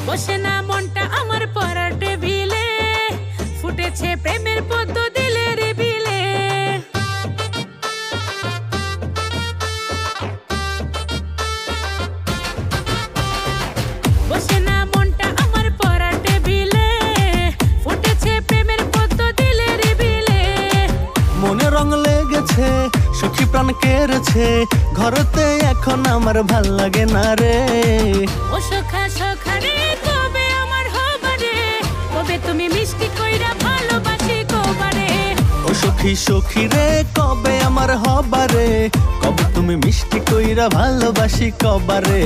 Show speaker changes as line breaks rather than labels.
বসে না মনটা আমার পড়ার টেবিলে, ফুটেছে প্রেমের পদ্ম দিলের বিলে। বসে না মনটা আমার পড়ার টেবিলে, ফুটেছে প্রেমের পদ্ম দিলের বিলে।
মনে রং লেগেছে, সখী প্রাণ কেড়েছে, ঘরেতে এখন আমার ভাল লাগে না রে।
ও সখা সখা রে, কবে আমার হবারে, কবে তুমি মিষ্টি কইরা ভালোবাসি কবারে।
ও সখী সখী রে, কবে আমার হবারে, কবে তুমি মিষ্টি কইরা ভালোবাসি কবারে।